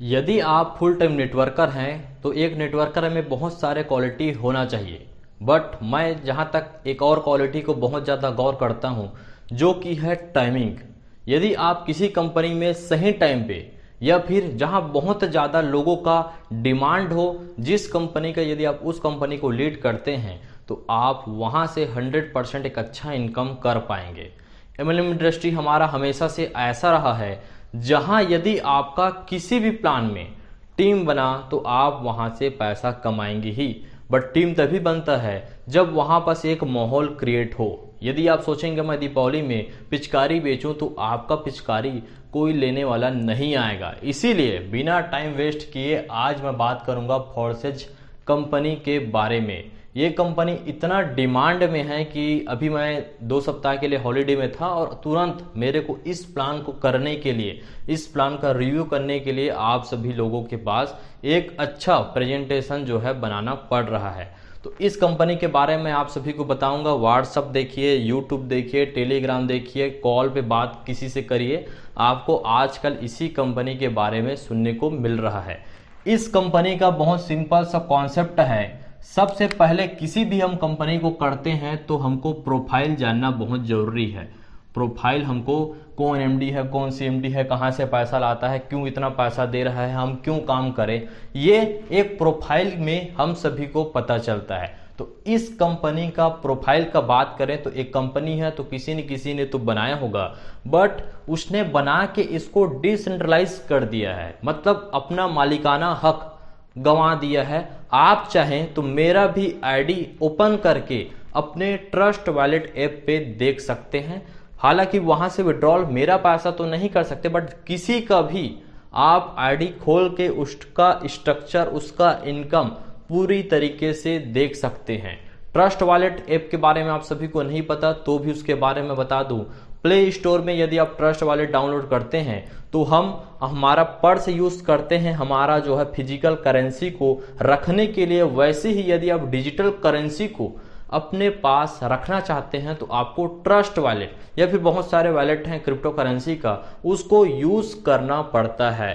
यदि आप full time networker हैं तो एक नेटवर्कर में बहुत सारे क्वालिटी होना चाहिए। बट मैं जहाँ तक एक और क्वालिटी को बहुत ज़्यादा गौर करता हूँ, जो कि है टाइमिंग। यदि आप किसी कंपनी में सही टाइम पे या फिर जहाँ बहुत ज़्यादा लोगों का डिमांड हो, जिस कंपनी का यदि आप उस कंपनी को लीड करते हैं तो आप वहाँ से 100% एक अच्छा इनकम कर पाएंगे। एमएलएम इंडस्ट्री हमारा हमेशा से ऐसा रहा है जहां यदि आपका किसी भी प्लान में टीम बना तो आप वहां से पैसा कमाएंगे ही। बट टीम तभी बनता है जब वहां पास एक माहौल क्रिएट हो। यदि आप सोचेंगे मैं दीपावली में पिचकारी बेचूं तो आपका पिचकारी कोई लेने वाला नहीं आएगा। इसीलिए बिना टाइम वेस्ट किए आज मैं बात करूंगा फोर्सेज कंपनी के बारे में। ये कंपनी इतना डिमांड में है कि अभी मैं 2 सप्ताह के लिए हॉलीडे में था और तुरंत मेरे को इस प्लान को करने के लिए, इस प्लान का रिव्यू करने के लिए आप सभी लोगों के पास एक अच्छा प्रेजेंटेशन जो है बनाना पड़ रहा है। तो इस कंपनी के बारे में आप सभी को बताऊंगा। व्हाट्सअप देखिए, यूट्यूब देखिए, टेलीग्राम देखिए, कॉल पे बात किसी से करिए, आपको आजकल इसी कंपनी के बारे में सुनने को मिल रहा है। इस कंपनी का बहुत सिंपल सा कॉन्सेप्ट है। सबसे पहले किसी भी हम कंपनी को करते हैं तो हमको प्रोफाइल जानना बहुत जरूरी है। प्रोफाइल हमको, कौन एमडी है, कौन सी एमडी है, कहाँ से पैसा लाता है, क्यों इतना पैसा दे रहा है, हम क्यों काम करें, ये एक प्रोफाइल में हम सभी को पता चलता है। तो इस कंपनी का प्रोफाइल का बात करें तो एक कंपनी है तो किसी न किसी ने तो बनाया होगा, बट उसने बना के इसको डिसेंट्रलाइज कर दिया है, मतलब अपना मालिकाना हक गंवा दिया है। आप चाहें तो मेरा भी आईडी ओपन करके अपने ट्रस्ट वॉलेट ऐप पे देख सकते हैं। हालांकि वहां से विड्रॉल मेरा पैसा तो नहीं कर सकते, बट किसी का भी आप आईडी खोल के उसका स्ट्रक्चर, उसका इनकम पूरी तरीके से देख सकते हैं। ट्रस्ट वॉलेट ऐप के बारे में आप सभी को नहीं पता तो भी उसके बारे में बता दूं। प्ले स्टोर में यदि आप ट्रस्ट वॉलेट डाउनलोड करते हैं तो हम हमारा पर्स यूज करते हैं हमारा जो है फिजिकल करेंसी को रखने के लिए। वैसे ही यदि आप डिजिटल करेंसी को अपने पास रखना चाहते हैं तो आपको ट्रस्ट वॉलेट या फिर बहुत सारे वॉलेट हैं क्रिप्टो करेंसी का, उसको यूज करना पड़ता है।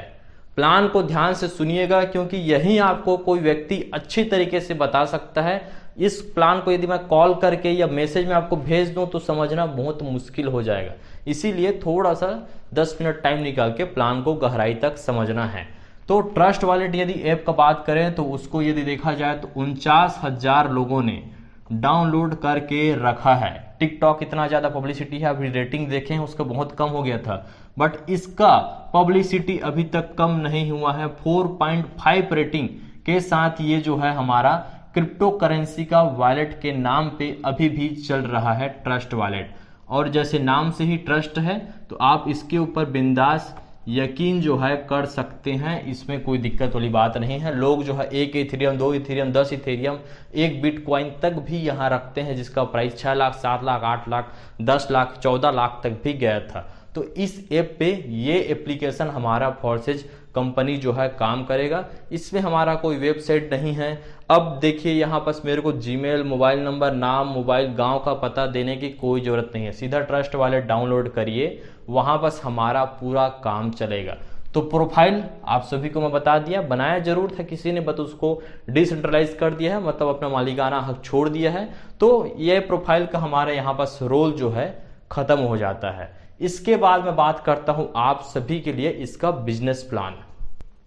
प्लान को ध्यान से सुनिएगा क्योंकि यही आपको कोई व्यक्ति अच्छी तरीके से बता सकता है। इस प्लान को यदि मैं कॉल करके या मैसेज में आपको भेज दूं तो समझना बहुत मुश्किल हो जाएगा। इसीलिए थोड़ा सा 10 मिनट टाइम निकाल के प्लान को गहराई तक समझना है। तो ट्रस्ट वॉलेट यदि ऐप का बात करें तो उसको यदि देखा जाए तो 49,000 लोगों ने डाउनलोड करके रखा है। टिकटॉक इतना ज्यादा पब्लिसिटी है, अभी रेटिंग देखें उसका बहुत कम हो गया था, बट इसका पब्लिसिटी अभी तक कम नहीं हुआ है। 4.5 रेटिंग के साथ ये जो है हमारा क्रिप्टो करेंसी का वॉलेट के नाम पे अभी भी चल रहा है ट्रस्ट वॉलेट। और जैसे नाम से ही ट्रस्ट है तो आप इसके ऊपर बिंदास यकीन जो है कर सकते हैं, इसमें कोई दिक्कत वाली बात नहीं है। लोग जो है 1 इथेरियम, 2 इथेरियम, 10 इथेरियम, 1 बिटकॉइन तक भी यहाँ रखते हैं जिसका प्राइस 6 लाख, 7 लाख, 8 लाख, 10 लाख, 14 लाख तक भी गया था। तो इस ऐप पे ये एप्लीकेशन हमारा फोर्सेज कंपनी जो है काम करेगा। इसमें हमारा कोई वेबसाइट नहीं है। अब देखिए यहाँ पास मेरे को जीमेल, मोबाइल नंबर, नाम, मोबाइल, गांव का पता देने की कोई जरूरत नहीं है। सीधा ट्रस्ट वॉलेट डाउनलोड करिए, वहां पास हमारा पूरा काम चलेगा। तो प्रोफाइल आप सभी को मैं बता दिया, बनाया जरूर था किसी ने, बस उसको डिसेंट्रलाइज कर दिया है, मतलब अपना मालिकाना हक छोड़ दिया है। तो ये प्रोफाइल का हमारे यहाँ पास रोल जो है खत्म हो जाता है। इसके बाद मैं बात करता हूं आप सभी के लिए इसका बिजनेस प्लान।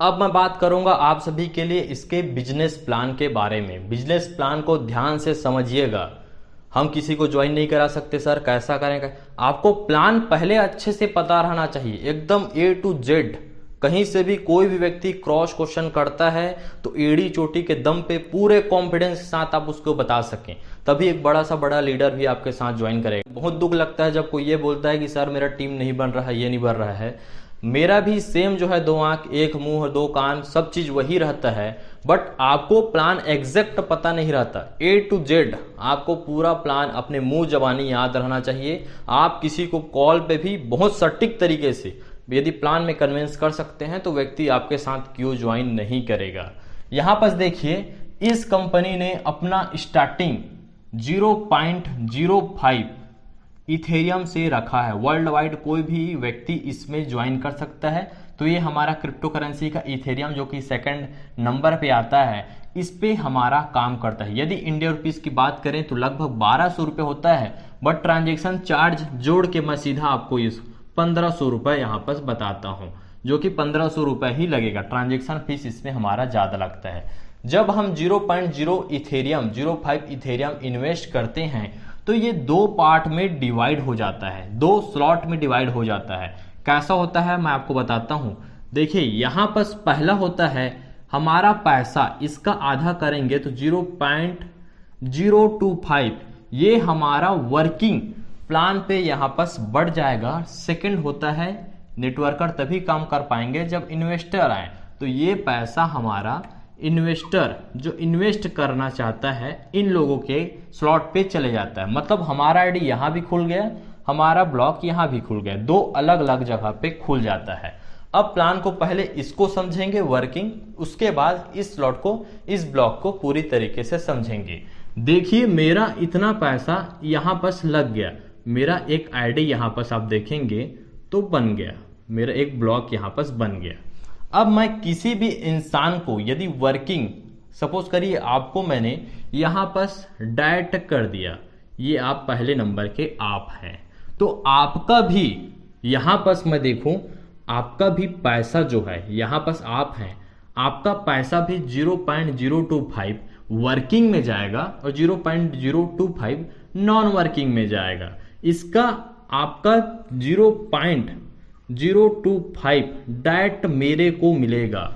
अब मैं बात करूंगा आप सभी के लिए इसके बिजनेस प्लान के बारे में। बिजनेस प्लान को ध्यान से समझिएगा। हम किसी को ज्वाइन नहीं करा सकते सर, कैसा करेंगे? आपको प्लान पहले अच्छे से पता रहना चाहिए, एकदम A to Z। कहीं से भी कोई भी व्यक्ति क्रॉस क्वेश्चन करता है तो एड़ी चोटी के दम पे पूरे कॉन्फिडेंस के साथ आप उसको बता सकें, तभी एक बड़ा सा बड़ा लीडर भी आपके साथ ज्वाइन करेगा। बहुत दुख लगता है जब कोई ये बोलता है कि सर मेरा टीम नहीं बन रहा है, ये नहीं बन रहा है। मेरा भी सेम जो है 2 आंख, 1 मुंह, 2 कान, सब चीज वही रहता है, बट आपको प्लान एग्जैक्ट पता नहीं रहता। A to Z आपको पूरा प्लान अपने मुंह जबानी याद रहना चाहिए। आप किसी को कॉल पे भी बहुत सटीक तरीके से यदि प्लान में कन्विंस कर सकते हैं तो व्यक्ति आपके साथ क्यों ज्वाइन नहीं करेगा। यहां पर देखिए इस कंपनी ने अपना स्टार्टिंग 0.05 इथेरियम से रखा है। वर्ल्ड वाइड कोई भी व्यक्ति इसमें ज्वाइन कर सकता है, तो ये हमारा क्रिप्टो करेंसी का इथेरियम जो कि सेकंड नंबर पे आता है, इस पे हमारा काम करता है। यदि इंडियन रुपीस की बात करें तो लगभग 1200 रुपये होता है, बट ट्रांजेक्शन चार्ज जोड़ के मैं सीधा आपको इस 1500 रुपये यहाँ पर बताता हूँ, जो कि 1500 रुपये ही लगेगा। ट्रांजेक्शन फीस इसमें हमारा ज़्यादा लगता है। जब हम 0.0 इथेरियम 0.5 इथेरियम इन्वेस्ट करते हैं तो ये दो पार्ट में डिवाइड हो जाता है, दो स्लॉट में डिवाइड हो जाता है। कैसा होता है मैं आपको बताता हूँ। देखिए यहाँ पर पहला होता है हमारा पैसा, इसका आधा करेंगे तो 0.025 ये हमारा वर्किंग प्लान पे यहाँ पर बढ़ जाएगा। सेकंड होता है नेटवर्कर तभी काम कर पाएंगे जब इन्वेस्टर आए, तो ये पैसा हमारा इन्वेस्टर जो इन्वेस्ट करना चाहता है इन लोगों के स्लॉट पे चले जाता है। मतलब हमारा आईडी यहाँ भी खुल गया, हमारा ब्लॉक यहाँ भी खुल गया, दो अलग अलग जगह पे खुल जाता है। अब प्लान को पहले इसको समझेंगे वर्किंग, उसके बाद इस स्लॉट को इस ब्लॉक को पूरी तरीके से समझेंगे। देखिए मेरा इतना पैसा यहाँ पर लग गया, मेरा एक आईडी यहाँ पर आप देखेंगे तो बन गया, मेरा एक ब्लॉक यहाँ पर बन गया। अब मैं किसी भी इंसान को यदि वर्किंग, सपोज करिए आपको मैंने यहाँ पर डायरेक्ट कर दिया, ये आप पहले नंबर के आप हैं, तो आपका भी यहाँ पर मैं देखूं आपका भी पैसा जो है यहाँ पर आप हैं, आपका पैसा भी 0.025 वर्किंग में जाएगा और 0.025 नॉन वर्किंग में जाएगा। इसका आपका 0.025 डायरेक्ट मेरे को मिलेगा,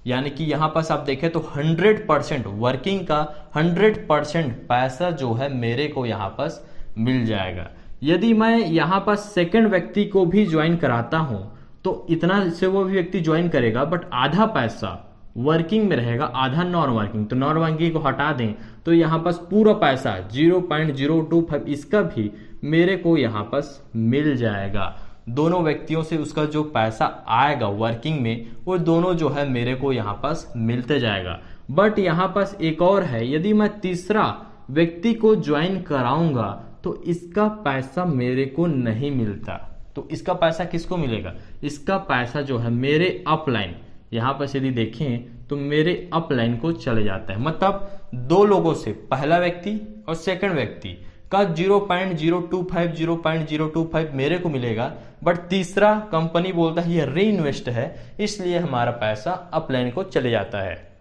यानी कि यहाँ पर आप देखें तो 100% वर्किंग का 100% पैसा जो है मेरे को यहाँ पर मिल जाएगा। यदि मैं यहाँ पर सेकंड व्यक्ति को भी ज्वाइन कराता हूँ तो इतना से वो भी व्यक्ति ज्वाइन करेगा, बट आधा पैसा वर्किंग में रहेगा, आधा नॉन वर्किंग। तो नॉन वर्किंग को हटा दें तो यहाँ पर पूरा पैसा 0.025 इसका भी मेरे को यहाँ पर मिल जाएगा। दोनों व्यक्तियों से उसका जो पैसा आएगा वर्किंग में वो दोनों जो है मेरे को यहाँ पास मिलते जाएगा। बट यहाँ पास एक और है, यदि मैं तीसरा व्यक्ति को ज्वाइन कराऊंगा तो इसका पैसा मेरे को नहीं मिलता। तो इसका पैसा किसको मिलेगा? इसका पैसा जो है मेरे अपलाइन, यहाँ पर यदि देखें तो मेरे अपलाइन को चले जाता है। मतलब दो लोगों से, पहला व्यक्ति और सेकंड व्यक्ति का 0.025 मेरे को मिलेगा, बट तीसरा कंपनी बोलता है ये री इन्वेस्ट है, इसलिए हमारा पैसा अपलाइन को चले जाता है।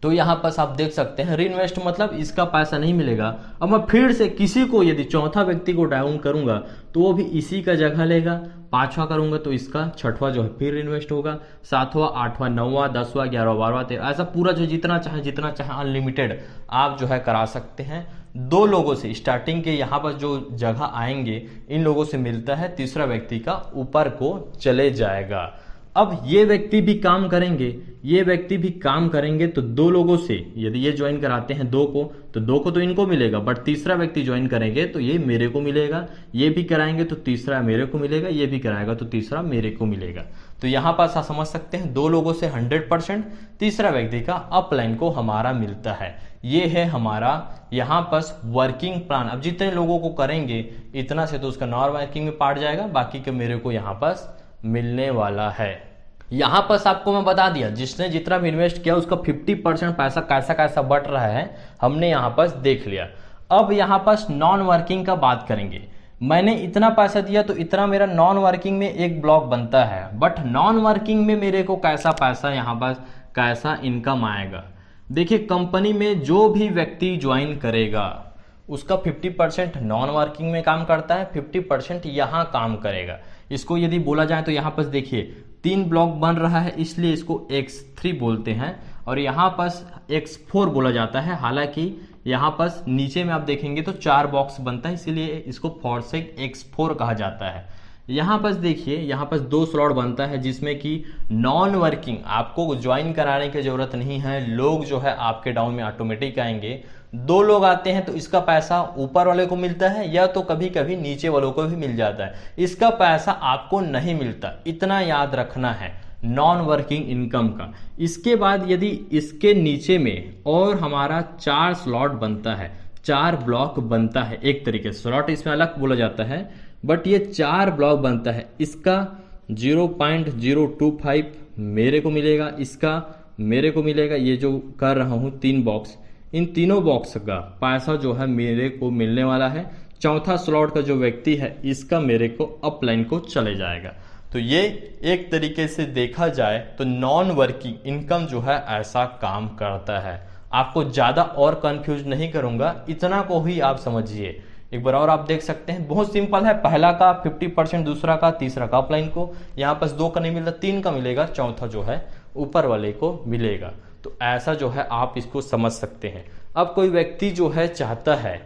तो यहाँ पर आप देख सकते हैं री इन्वेस्ट मतलब इसका पैसा नहीं मिलेगा। अब मैं फिर से किसी को यदि चौथा व्यक्ति को डाउन करूंगा तो वो भी इसी का जगह लेगा, पांचवा करूंगा तो इसका छठवां जो है फिर इन्वेस्ट होगा, सातवां, आठवां, नौवां, 10वां, 11वां, 12वां, 13वां, ऐसा पूरा जो जितना चाहे अनलिमिटेड आप जो है करा सकते हैं। दो लोगों से स्टार्टिंग के यहाँ पर जो जगह आएंगे इन लोगों से मिलता है, तीसरा व्यक्ति का ऊपर को चले जाएगा। अब ये व्यक्ति भी काम करेंगे, ये व्यक्ति भी काम करेंगे, तो दो लोगों से यदि ये ज्वाइन कराते हैं दो को तो इनको मिलेगा, बट तीसरा व्यक्ति ज्वाइन करेंगे तो ये मेरे को मिलेगा, ये भी कराएंगे तो तीसरा मेरे को मिलेगा, ये भी कराएगा तो तीसरा मेरे को मिलेगा। तो यहाँ पर आप समझ सकते हैं दो लोगों से 100%, तीसरा व्यक्ति का अपलाइन को हमारा मिलता है। ये है हमारा यहाँ पर वर्किंग प्लान। अब जितने लोगों को करेंगे इतना से तो उसका नॉन वर्किंग में पार्ट जाएगा, बाकी के मेरे को यहाँ पर मिलने वाला है। यहाँ पर आपको मैं बता दिया जिसने जितना भी इन्वेस्ट किया उसका 50% पैसा कैसा कैसा बट रहा है हमने यहाँ पर देख लिया। अब यहाँ पर नॉन वर्किंग का बात करेंगे। मैंने इतना पैसा दिया तो इतना मेरा नॉन वर्किंग में एक ब्लॉक बनता है, बट नॉन वर्किंग में मेरे को कैसा पैसा यहाँ पर कैसा इनकम आएगा। देखिए कंपनी में जो भी व्यक्ति ज्वाइन करेगा उसका 50% नॉन वर्किंग में काम करता है, 50% यहाँ काम करेगा। इसको यदि बोला जाए तो यहाँ पर देखिए 3 ब्लॉक बन रहा है, इसलिए इसको X3 बोलते हैं, और यहाँ पर X4 बोला जाता है। हालांकि यहाँ पर नीचे में आप देखेंगे तो 4 बॉक्स बनता है, इसीलिए इसको 4 से X4 कहा जाता है। यहाँ पर देखिए यहाँ पर 2 स्लॉट बनता है जिसमें कि नॉन वर्किंग आपको ज्वाइन कराने की जरूरत नहीं है, लोग जो है आपके डाउन में ऑटोमेटिक आएंगे। 2 लोग आते हैं तो इसका पैसा ऊपर वाले को मिलता है या तो कभी कभी नीचे वालों को भी मिल जाता है, इसका पैसा आपको नहीं मिलता। इतना याद रखना है नॉन वर्किंग इनकम का। इसके बाद यदि इसके नीचे में और हमारा 4 स्लॉट बनता है, 4 ब्लॉक बनता है, एक तरीके से स्लॉट इसमें अलग बोला जाता है, बट ये 4 ब्लॉक बनता है। इसका 0.025 मेरे को मिलेगा, इसका मेरे को मिलेगा। ये जो कर रहा हूँ 3 बॉक्स, इन तीनों बॉक्स का पैसा जो है मेरे को मिलने वाला है। चौथा स्लॉट का जो व्यक्ति है इसका मेरे को अपलाइन को चले जाएगा। तो ये एक तरीके से देखा जाए तो नॉन वर्किंग इनकम जो है ऐसा काम करता है। आपको ज़्यादा और कंफ्यूज नहीं करूंगा, इतना को ही आप समझिए। एक बार और आप देख सकते हैं, बहुत सिंपल है। पहला का 50%, दूसरा का, तीसरा का अपलाइन को। यहाँ पास 2 का नहीं मिलता, 3 का मिलेगा, चौथा जो है ऊपर वाले को मिलेगा। तो ऐसा जो है आप इसको समझ सकते हैं। अब कोई व्यक्ति जो है चाहता है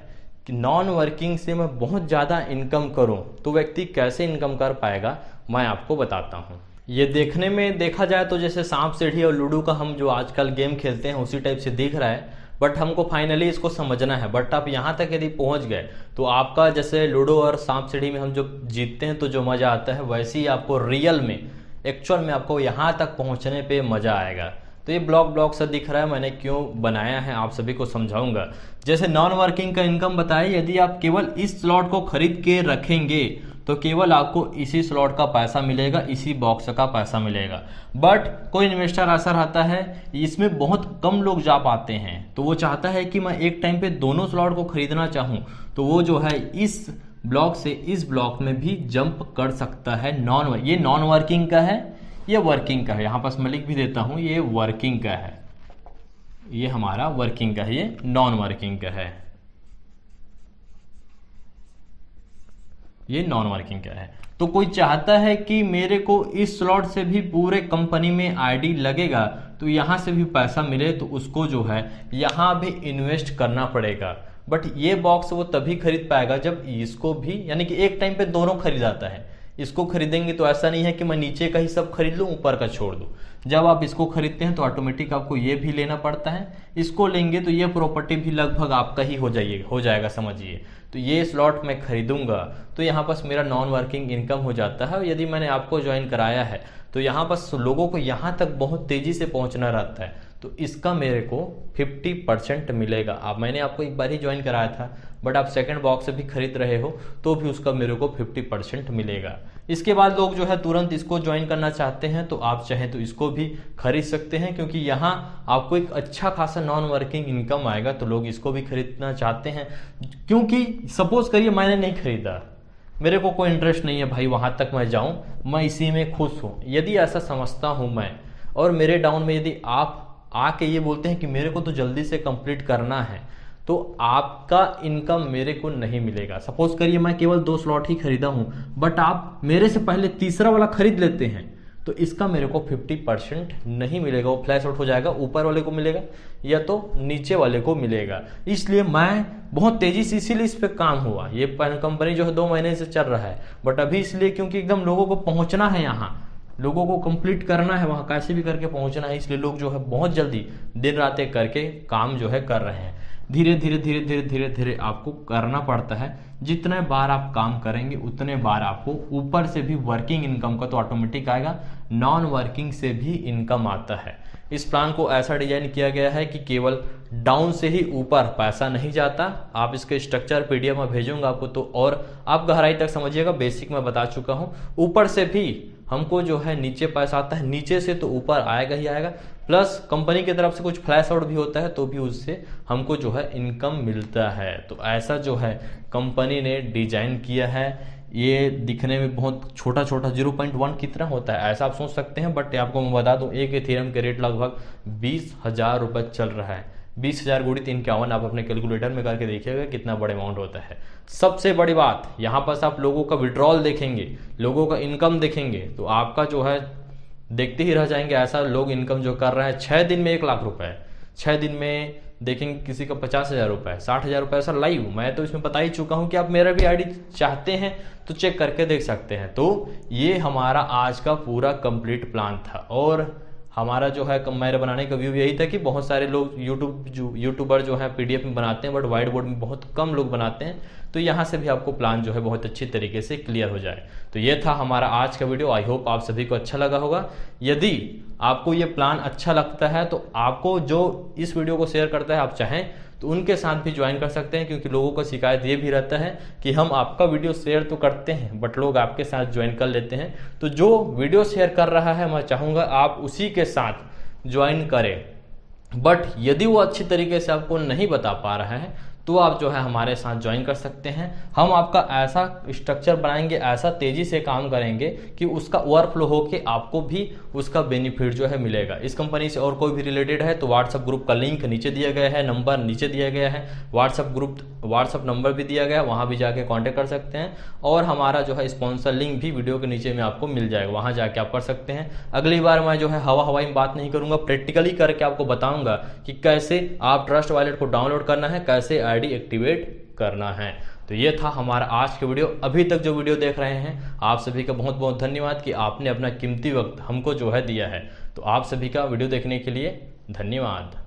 कि नॉन वर्किंग से मैं बहुत ज़्यादा इनकम करूं, तो व्यक्ति कैसे इनकम कर पाएगा मैं आपको बताता हूं। ये देखने में देखा जाए तो जैसे सांप सीढ़ी और लूडो का हम जो आजकल गेम खेलते हैं उसी टाइप से दिख रहा है, बट हमको फाइनली इसको समझना है। बट आप यहाँ तक यदि पहुँच गए तो आपका जैसे लूडो और सांप सीढ़ी में हम जो जीतते हैं तो जो मज़ा आता है, वैसे ही आपको रियल में एक्चुअल में आपको यहाँ तक पहुँचने पे मज़ा आएगा। तो ये ब्लॉक सा दिख रहा है, मैंने क्यों बनाया है आप सभी को समझाऊंगा। जैसे नॉन वर्किंग का इनकम बताया, यदि आप केवल इस स्लॉट को खरीद के रखेंगे तो केवल आपको इसी स्लॉट का पैसा मिलेगा, इसी बॉक्स का पैसा मिलेगा। बट कोई इन्वेस्टर ऐसा रहता है, इसमें बहुत कम लोग जा पाते हैं, तो वो चाहता है कि मैं एक टाइम पे दोनों स्लॉट को खरीदना चाहूँ, तो वो जो है इस ब्लॉक से इस ब्लॉक में भी जंप कर सकता है। ये नॉन वर्किंग का है, ये वर्किंग का है। यहाँ पास मैं लिख भी देता हूँ, ये वर्किंग का है, ये हमारा वर्किंग का है, ये नॉन वर्किंग का है, ये नॉन वर्किंग का है। तो कोई चाहता है कि मेरे को इस स्लॉट से भी पूरे कंपनी में आईडी लगेगा तो यहाँ से भी पैसा मिले, तो उसको जो है यहाँ भी इन्वेस्ट करना पड़ेगा। बट ये बॉक्स वो तभी खरीद पाएगा जब इसको भी, यानी कि एक टाइम पे दोनों खरीदाता है। इसको खरीदेंगे तो ऐसा नहीं है कि मैं नीचे का ही सब खरीद लूँ ऊपर का छोड़ दूँ। जब आप इसको खरीदते हैं तो ऑटोमेटिक आपको ये भी लेना पड़ता है, इसको लेंगे तो ये प्रॉपर्टी भी लगभग आपका ही हो जाएगा समझिए। तो ये स्लॉट मैं खरीदूंगा तो यहाँ पास मेरा नॉन वर्किंग इनकम हो जाता है। और यदि मैंने आपको ज्वाइन कराया है तो यहाँ पास लोगों को यहाँ तक बहुत तेजी से पहुँचना रहता है, तो इसका मेरे को 50% मिलेगा। अब मैंने आपको एक बार ही ज्वाइन कराया था, बट आप सेकंड बॉक्स से भी खरीद रहे हो तो भी उसका मेरे को 50% मिलेगा। इसके बाद लोग जो है तुरंत इसको ज्वाइन करना चाहते हैं तो आप चाहें तो इसको भी खरीद सकते हैं, क्योंकि यहाँ आपको एक अच्छा खासा नॉन वर्किंग इनकम आएगा, तो लोग इसको भी खरीदना चाहते हैं। क्योंकि सपोज करिए मैंने नहीं खरीदा, मेरे को कोई इंटरेस्ट नहीं है भाई वहां तक मैं जाऊं, मैं इसी में खुश हूं, यदि ऐसा समझता हूं मैं, और मेरे डाउन में यदि आप आके ये बोलते हैं कि मेरे को तो जल्दी से कंप्लीट करना है, तो आपका इनकम मेरे को नहीं मिलेगा। सपोज करिए मैं केवल 2 स्लॉट ही खरीदा हूं, बट आप मेरे से पहले तीसरा वाला खरीद लेते हैं, तो इसका मेरे को 50% नहीं मिलेगा, वो फ्लैश आउट हो जाएगा, ऊपर वाले को मिलेगा या तो नीचे वाले को मिलेगा। इसलिए मैं बहुत तेजी से इसीलिए इस पे काम हुआ। ये कंपनी जो है 2 महीने से चल रहा है, बट अभी इसलिए क्योंकि एकदम लोगों को पहुंचना है, यहाँ लोगों को कंप्लीट करना है, वहाँ कैसे भी करके पहुंचना है, इसलिए लोग जो है बहुत जल्दी दिन रात एक करके काम जो है कर रहे हैं। धीरे धीरे धीरे धीरे धीरे धीरे आपको करना पड़ता है। जितने बार आप काम करेंगे उतने बार आपको ऊपर से भी वर्किंग इनकम का तो ऑटोमेटिक आएगा, नॉन वर्किंग से भी इनकम आता है। इस प्लान को ऐसा डिजाइन किया गया है कि केवल डाउन से ही ऊपर पैसा नहीं जाता। आप इसके स्ट्रक्चर पीडीएफ में भेजूंगा आपको, तो और आप गहराई तक समझिएगा। बेसिक में बता चुका हूँ, ऊपर से भी हमको जो है नीचे पैसा आता है, नीचे से तो ऊपर आएगा ही आएगा, प्लस कंपनी की तरफ से कुछ फ्लैश आउट भी होता है तो भी उससे हमको जो है इनकम मिलता है। तो ऐसा जो है कंपनी ने डिजाइन किया है। ये दिखने में बहुत छोटा छोटा 0.1 कितना होता है ऐसा आप सोच सकते हैं, बट आपको मैं बता दूं एक इथेरियम के रेट लगभग 20,000 रुपये चल रहा है। 20,000 गुणित 51 आप अपने कैलकुलेटर में करके देखिएगा कितना बड़ा अमाउंट होता है। सबसे बड़ी बात यहाँ पर आप लोगों का विड्रॉल देखेंगे, लोगों का इनकम देखेंगे, तो आपका जो है देखते ही रह जाएंगे। ऐसा लोग इनकम जो कर रहे हैं 6 दिन में 1 लाख रुपए, 6 दिन में देखेंगे किसी का 50,000 रुपये, 60,000 रुपये, ऐसा लाइव। मैं तो इसमें बता ही चुका हूं कि आप मेरा भी आईडी चाहते हैं तो चेक करके देख सकते हैं। तो ये हमारा आज का पूरा कंप्लीट प्लान था, और हमारा जो है मेरे बनाने का व्यू यही था कि बहुत सारे लोग यूट्यूबर जो है पीडीएफ में बनाते हैं, बट व्हाइट बोर्ड में बहुत कम लोग बनाते हैं, तो यहाँ से भी आपको प्लान जो है बहुत अच्छी तरीके से क्लियर हो जाए। तो ये था हमारा आज का वीडियो। आई होप आप सभी को अच्छा लगा होगा। यदि आपको ये प्लान अच्छा लगता है तो आपको जो इस वीडियो को शेयर करता है, आप चाहें तो उनके साथ भी ज्वाइन कर सकते हैं, क्योंकि लोगों को शिकायत ये भी रहता है कि हम आपका वीडियो शेयर तो करते हैं बट लोग आपके साथ ज्वाइन कर लेते हैं। तो जो वीडियो शेयर कर रहा है मैं चाहूँगा आप उसी के साथ ज्वाइन करें। बट यदि वो अच्छी तरीके से आपको नहीं बता पा रहा है तो आप जो है हमारे साथ ज्वाइन कर सकते हैं। हम आपका ऐसा स्ट्रक्चर बनाएंगे, ऐसा तेजी से काम करेंगे कि उसका ओवरफ्लो होके आपको भी उसका बेनिफिट जो है मिलेगा। इस कंपनी से और कोई भी रिलेटेड है तो व्हाट्सअप ग्रुप का लिंक नीचे दिया गया है, नंबर नीचे दिया गया है, व्हाट्सअप नंबर भी दिया गया है, वहाँ भी जाके कॉन्टेक्ट कर सकते हैं। और हमारा जो है स्पॉन्सर लिंक भी वीडियो के नीचे में आपको मिल जाएगा, वहाँ जाके आप कर सकते हैं। अगली बार मैं जो है हवाई में बात नहीं करूँगा, प्रैक्टिकली करके आपको बताऊँगा कि कैसे आप ट्रस्ट वॉलेट को डाउनलोड करना है, कैसे आईडी एक्टिवेट करना है। तो ये था हमारा आज के वीडियो। अभी तक जो वीडियो देख रहे हैं आप सभी का बहुत बहुत धन्यवाद कि आपने अपना कीमती वक्त हमको जो है दिया है। तो आप सभी का वीडियो देखने के लिए धन्यवाद।